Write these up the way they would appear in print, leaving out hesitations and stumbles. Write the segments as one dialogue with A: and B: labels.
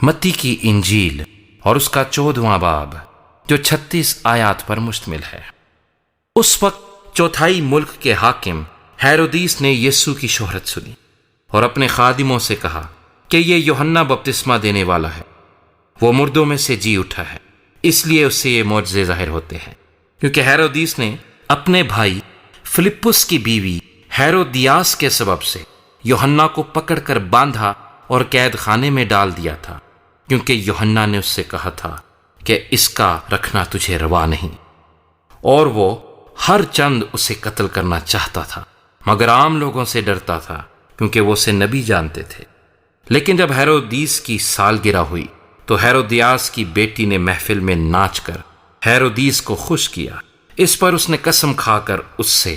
A: متی کی انجیل اور اس کا 14واں باب جو 36 آیات پر مشتمل ہے۔ اس وقت چوتھائی ملک کے حاکم ہیرودیس نے یسوع کی شہرت سنی اور اپنے خادموں سے کہا کہ یہ یوحنا بپتسمہ دینے والا ہے، وہ مردوں میں سے جی اٹھا ہے، اس لیے اس سے یہ معجزے ظاہر ہوتے ہیں، کیونکہ ہیرودیس نے اپنے بھائی فلپس کی بیوی ہیرودیاس کے سبب سے یوحنا کو پکڑ کر باندھا اور قید خانے میں ڈال دیا تھا، کیونکہ یوحنا نے اس سے کہا تھا کہ اس کا رکھنا تجھے روا نہیں، اور وہ ہر چند اسے قتل کرنا چاہتا تھا، مگر عام لوگوں سے ڈرتا تھا کیونکہ وہ اسے نبی جانتے تھے۔ لیکن جب ہیرودیس کی سالگرہ ہوئی تو ہیرودیاس کی بیٹی نے محفل میں ناچ کر ہیرودیس کو خوش کیا۔ اس پر اس نے قسم کھا کر اس سے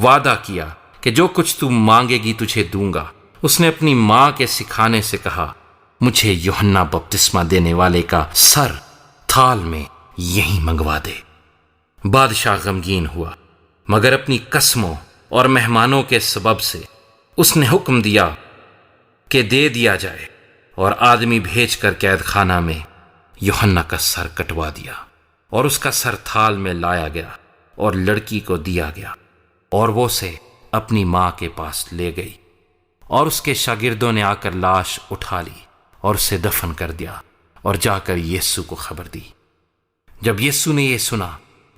A: وعدہ کیا کہ جو کچھ تو مانگے گی تجھے دوں گا۔ اس نے اپنی ماں کے سکھانے سے کہا، مجھے یوحنا بپتسمہ دینے والے کا سر تھال میں یہیں منگوا دے۔ بادشاہ غمگین ہوا، مگر اپنی قسموں اور مہمانوں کے سبب سے اس نے حکم دیا کہ دے دیا جائے، اور آدمی بھیج کر قید خانہ میں یوحنا کا سر کٹوا دیا، اور اس کا سر تھال میں لایا گیا اور لڑکی کو دیا گیا، اور وہ اسے اپنی ماں کے پاس لے گئی، اور اس کے شاگردوں نے آ کر لاش اٹھا لی اور اسے دفن کر دیا، اور جا کر یسوع کو خبر دی۔ جب یسوع نے یہ سنا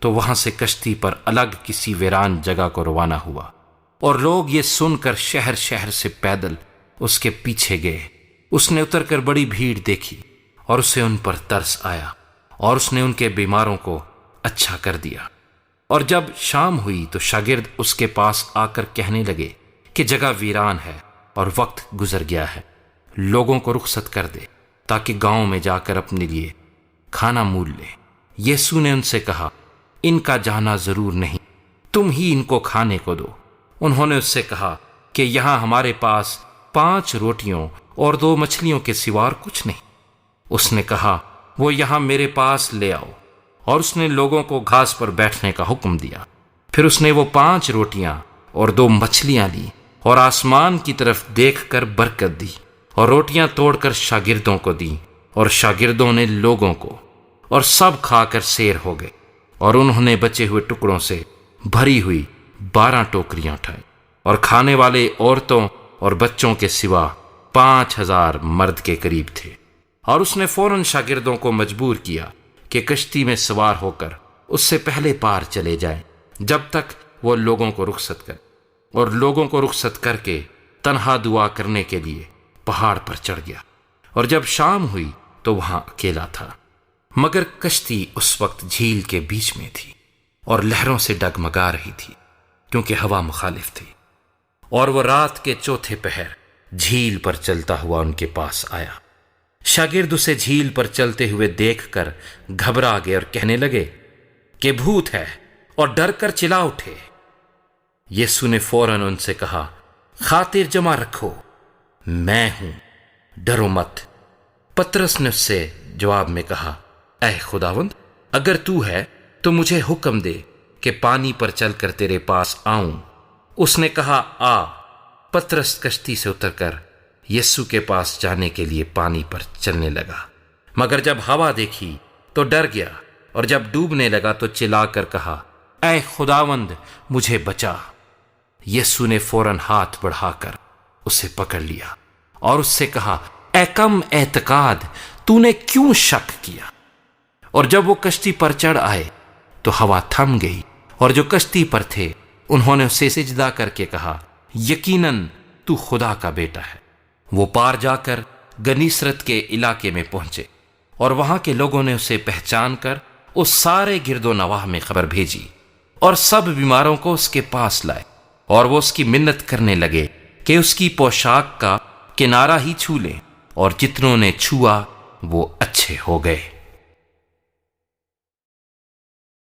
A: تو وہاں سے کشتی پر الگ کسی ویران جگہ کو روانہ ہوا، اور لوگ یہ سن کر شہر شہر سے پیدل اس کے پیچھے گئے۔ اس نے اتر کر بڑی بھیڑ دیکھی اور اسے ان پر ترس آیا، اور اس نے ان کے بیماروں کو اچھا کر دیا۔ اور جب شام ہوئی تو شاگرد اس کے پاس آ کر کہنے لگے کہ جگہ ویران ہے اور وقت گزر گیا ہے، لوگوں کو رخصت کر دے تاکہ گاؤں میں جا کر اپنے لیے کھانا مول لے۔ یسوع نے ان سے کہا، ان کا جانا ضرور نہیں، تم ہی ان کو کھانے کو دو۔ انہوں نے اس سے کہا کہ یہاں ہمارے پاس 5 روٹیوں اور 2 مچھلیوں کے سوا اور کچھ نہیں۔ اس نے کہا، وہ یہاں میرے پاس لے آؤ، اور اس نے لوگوں کو گھاس پر بیٹھنے کا حکم دیا۔ پھر اس نے وہ 5 روٹیاں اور 2 مچھلیاں لی اور آسمان کی طرف دیکھ کر برکت دی، اور روٹیاں توڑ کر شاگردوں کو دیں، اور شاگردوں نے لوگوں کو، اور سب کھا کر سیر ہو گئے۔ اور انہوں نے بچے ہوئے ٹکڑوں سے بھری ہوئی 12 ٹوکریاں اٹھائیں، اور کھانے والے عورتوں اور بچوں کے سوا 5000 مرد کے قریب تھے۔ اور اس نے فوراً شاگردوں کو مجبور کیا کہ کشتی میں سوار ہو کر اس سے پہلے پار چلے جائیں جب تک وہ لوگوں کو رخصت کرے، اور لوگوں کو رخصت کر کے تنہا دعا کرنے کے لیے پہاڑ پر چڑھ گیا۔ اور جب شام ہوئی تو وہاں اکیلا تھا، مگر کشتی اس وقت جھیل کے بیچ میں تھی اور لہروں سے ڈگمگا رہی تھی کیونکہ ہوا مخالف تھی۔ اور وہ رات کے چوتھے پہر جھیل پر چلتا ہوا ان کے پاس آیا۔ شاگرد اسے جھیل پر چلتے ہوئے دیکھ کر گھبرا گئے اور کہنے لگے کہ بھوت ہے، اور ڈر کر چلا اٹھے۔ یسوع نے فوراً ان سے کہا، خاطر جمع رکھو، میں ہوں، ڈرو مت۔ پترس نے اس سے جواب میں کہا، اے خداوند، اگر تو ہے تو مجھے حکم دے کہ پانی پر چل کر تیرے پاس آؤں۔ اس نے کہا، آ۔ پترس کشتی سے اتر کر یسوع کے پاس جانے کے لیے پانی پر چلنے لگا، مگر جب ہوا دیکھی تو ڈر گیا، اور جب ڈوبنے لگا تو چلا کر کہا، اے خداوند، مجھے بچا۔ یسوع نے فوراً ہاتھ بڑھا کر اسے پکڑ لیا اور اس سے کہا، اے کم اعتقاد، تو نے کیوں شک کیا؟ اور جب وہ کشتی پر چڑھ آئے تو ہوا تھم گئی، اور جو کشتی پر تھے انہوں نے اسے سجدہ کر کے کہا، یقیناً تو خدا کا بیٹا ہے۔ وہ پار جا کر گنیسرت کے علاقے میں پہنچے، اور وہاں کے لوگوں نے اسے پہچان کر اس سارے گرد و نواح میں خبر بھیجی، اور سب بیماروں کو اس کے پاس لائے، اور وہ اس کی منت کرنے لگے کہ اس کی پوشاک کا کنارہ ہی چھو لیں، اور جتنوں نے چھوا وہ اچھے ہو گئے۔